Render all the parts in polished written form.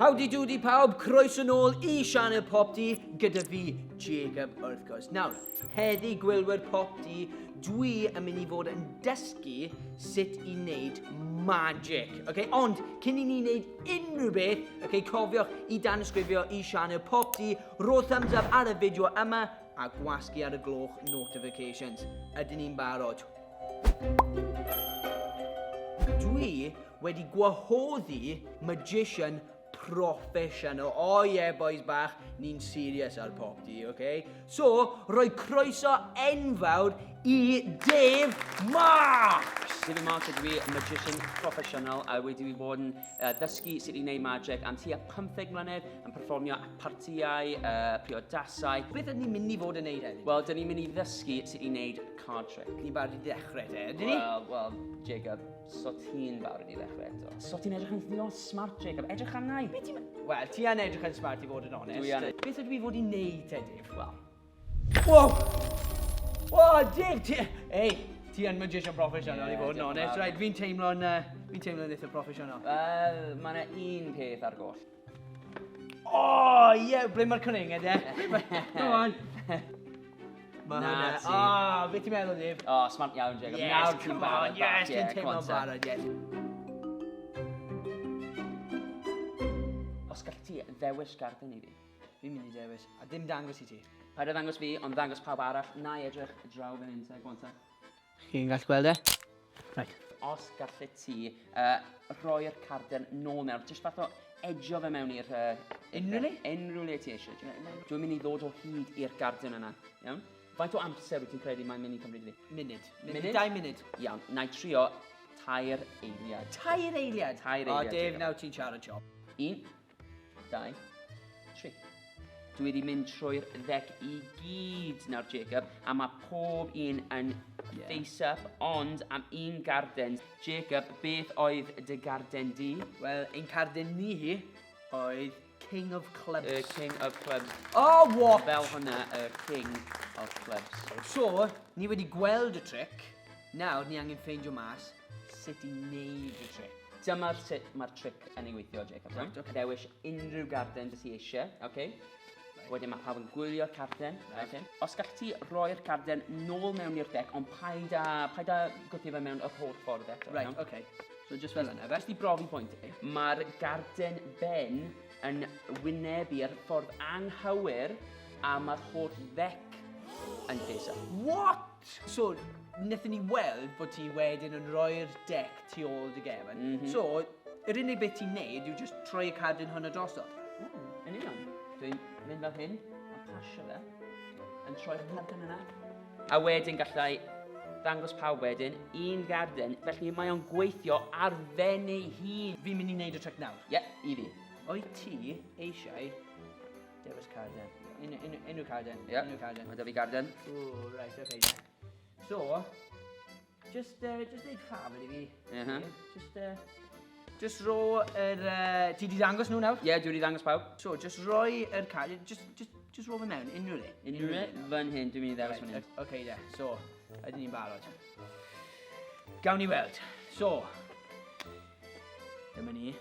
Howdy doody pawb, croeso nôl I sianel PopT gyda fi, Jacob wrth gwrs. Nawr, heddi gwylwyr PopT, dwi yn mynd I fod yn dysgu sut I wneud magic. Okay? Ond, cyn I ni wneud unrhyw beth, okay, cofiwch I Tanysgrifio I sianel PopT, ro thumbs up ar y fideo yma a gwasgu ar y gloch notifications. Ydyn ni'n barod? Dwi wedi gwahoddi magician professional. Oh yeah, boys bach, ni'n serious ar PopT, okay? So, rhoi croeso enfawr I Dave Marks! David Marks ydw I magician professional a wedi fi bod yn ddysgu sut I wneud magic am tua 15 mlynedd yn perfformio partïau, priodasau. Beth ydyn ni'n mynd I fod yn neud heddi? Wel, dyn ni'n mynd I ddysgu sut I wneud card trick. Ni barod I ddechrau te, ydyn ni? Wel, Jacob, so ti'n barod I ddechrau eto. So ti'n edrych yn ddigon smart, Jacob. Edrych arna I. Wel, ti yn edrych yn smart I fod yn onest. Dwi yn. Beth ydw I fod I wneud te, Dave? Wel. Wow! Wow, Dave, ti yn magician professional I fod yn onest. Right, fi'n teimlo'n eitha professional. Wel, mae yna un peth ar goll. Oh, yeah, ble mae'r cwningen, Go on. Na ti. Beth ti'n meddwl, Dave? Oh, smart iawn, Jacob. Yes, come on, yes, ti'n teimlo'n barod, yes. Os gall ti ddewis garden I fi? Fi'n mynd I dewis, a dim dangos I ti. Paid o ddangos fi, ond ddangos pawb arall. Na I edrych draw fan hyn, te, gwanta. Chi'n gallu gweld Right. Os gallu ti rhoi'r carden nôl mewn, jyst fath o edio fe mewn i'r... Unrhyw le ti eisiau. Dwi'n mynd I ddod o hyd i'r garden yna, iawn? Faint o amser wyt ti'n credu mae'n mynd I cymryd fi? Munud. 2 Munud? munud. Iawn, na I trio tair eiliad. Tair eiliad? Tair O, eiliad, Dave, Jacob. nawr ti'n siarad job. 1, 2, 3. Dwi wedi mynd trwy'r ddec I gyd nawr, Jacob, a mae pob un yn face-up, ond am un garden. Jacob, beth oedd dy garden di? Wel, ein carden ni oedd King of Clubs. King of Clubs. Oh, what? Fel hwnna, King of Clubs. So, ni wedi gweld y trick. Nawr, ni angen ffeindio mas sut I wneud y trick. Dyma'r sut mae'r trick yn ei weithio, Jacob. Right, okay. Dewis unrhyw garden dy ti eisiau, okay? Wedyn mae pawb yn gwylio'r carden. Okay. Os gall ti rhoi'r carden nôl mewn i'r dec, ond paid a gwthio fe mewn yr holl ffordd eto. Right, okay. So just fel yna, fe? Jyst I brofi pwynt I. Mae'r garden ben yn wynebu'r ffordd anghywir a mae'r holl ddec yn pesa. What? So, wnaethon ni weld bod ti wedyn yn rhoi'r dec tu ôl dy gefn. So, yr unig beth ti'n neud yw just troi y carden hwnna drosodd. Yn union. Dwi'n mynd fel hyn, a pasio fe, yn troi'r carden yna. A wedyn gallai ddangos pawb wedyn, un garden, felly mae o'n gweithio ar ben ei hun. Fi'n mynd I wneud y trick nawr. Ie, I fi. Oed ti eisiau dewis carden? Unrhyw carden? Ie, Unrhyw carden. mae da fi garden. Oh, right, okay. So, just neud ffafr I fi. Just ro yr... Ti di dangos nhw nawr? Ie, dwi wedi ddangos pawb. So, just roi yr carden, just ro fe mewn, unrhyw le. Unrhyw le, fan hyn, dwi'n mynd I ddewis fan hyn. Okay, de. So, ydyn ni'n barod. Gawn ni weld. So, dyma ni.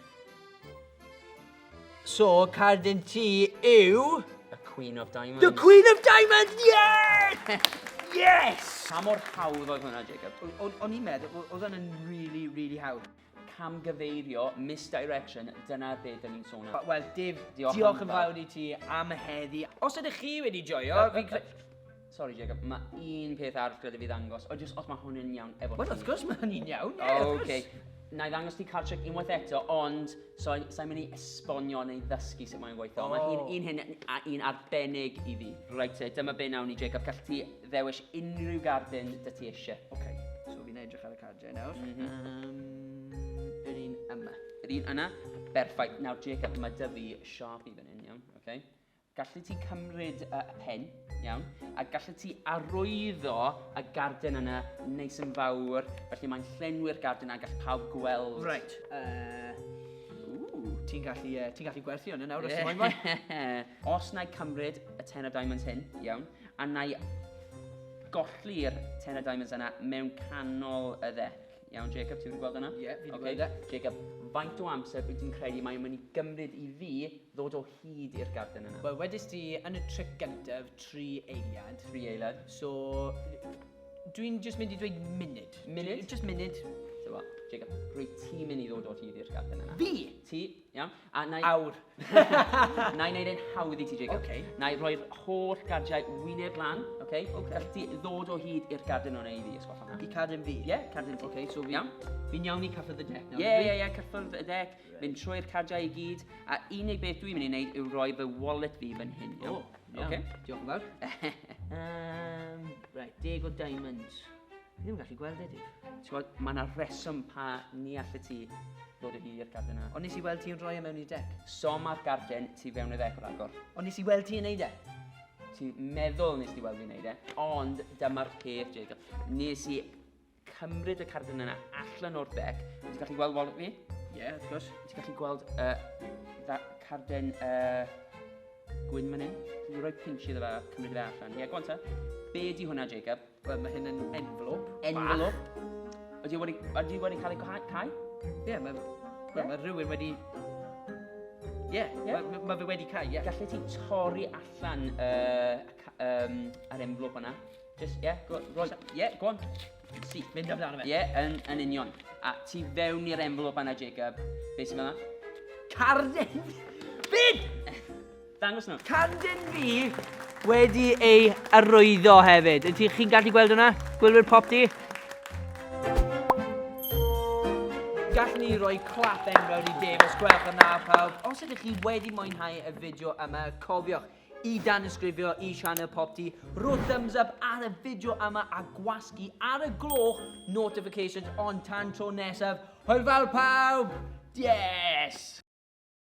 So, carden ti yw... The Queen of Diamonds. The Queen of Diamonds! Yes! Yes! Pa mor hawdd oedd hwnna, Jacob? O'n i'n meddwl, oedd hwnna'n really hawdd. Camgyfeirio, misdirection, dyna beth dyn ni'n sôn am. Wel, Dave, diolch yn fawr I ti am heddi. Os ydych chi wedi joio, Sorry, Jacob, mae un peth arall gyda fi ddangos, o jyst os mae hwnna'n iawn efo ti. Wel, wrth gwrs mae hynny'n iawn. Okay. Na I ddangos ti card trick unwaith eto, ond sa'n mynd I esbonio neu ddysgu sut mae'n gweithio. Mae un hyn a un arbennig I fi. Reit, dyma be nawn ni, Jacob. Gall ti ddewis unrhyw garden dy ti eisiau. Okay, so fi'n edrych ar y cardiau nawr. Yr un yma. Yr un yna? Perffaith. Nawr, Jacob, mae dy fi Sharpie fan hyn, iawn? Okay. Gallu ti cymryd y pen, iawn, a gallu ti arwyddo y garden yna neis yn fawr, felly mae'n llenwi'r garden a gall pawb gweld. Right. Ti'n gallu gwerthu hwnna nawr os ti'n moyn. Os na I cymryd y 10 of diamonds hyn, iawn, a na I golli'r 10 of diamonds yna mewn canol y ddec. Iawn, Jacob, ti wedi gweld hwnna? Ie, fi wedi gweld e. Jacob, faint o amser wyt ti'n credu mae'n mynd i gymryd i fi ddod o hyd i'r garden yna? Wel, wedys ti yn y tric gyntaf 3 eiliad. 3 eiliad. So, dwi'n just mynd i dweud munud. Munud? Just munud. So, well, Jacob, rwy ti mynd i ddod o hyd i'r garden yna. Fi? Ti, iawn. A Awr. Na i wneud e'n hawdd i ti, Jacob. Okay. Na i roi'r holl gardiau wyneb lan, okay? Gallu ti ddod o hyd i'r garden o'na i fi, ysgwell hwnna. I cadw'n fi? Ie, garden fi. Okay, so Iawn. fi'n iawn i cyffwrdd y dec. Ie, cyffwrdd y dec, mynd trwy'r cardiau i gyd, a unig beth dwi'n mynd i wneud yw rhoi fy wallet fi fan hyn, iawn? Okay. Diolch yn fawr. Right, 10 o diamonds. Fi ddim yn gallu gweld e, Dave. Ti'n gwybod, mae yna reswm pa ni allu ti ddod o hyd i'r garden yna. Ond nes i weld ti'n rhoi e mewn i dec? So mae'r garden ti fewn y ddec o'r agor. Ond nes i weld ti'n neud e? Ti'n meddwl nes ti weld fi'n neud e, ond dyma'r peth, Jacob. Nes i cymryd y carden yna allan o'r dec. Ti'n gallu gweld wallet fi? Ie, wrth gwrs. Ti'n gallu gweld carden gwyn fan hyn? Ti'n rhoi pinch iddo fe, cymryd fe allan. Ie, gwan ta. Be di hwnna, Jacob? Wel, mae hyn yn envelope. Envelope? Ydy wedi cael ei cau? Ie, mae rhywun wedi... Ie, mae fe wedi cael, ie. Gallu ti torri allan yr envelope yna? Just, ie, go on. Si. Mynd amdano fe. Ie, yn union. A ti fewn i'r envelope yna, Jacob. Be sy'n fel yna? Carden! Byd! Dangos nhw. Carden fi wedi ei arwyddo hefyd. Ydych chi'n gallu gweld hwnna? Gwylwyr PopT? Gallwn ni roi clap enfawr i Dave os gwelwch yn dda pawb. Os ydych chi wedi mwynhau y fideo yma, cofiwch i danysgrifio i sianel PopT, rho thumbs up ar y fideo yma a gwasgu ar y gloch notifications on tan tro nesaf. Hwyl fawr pawb! Yes!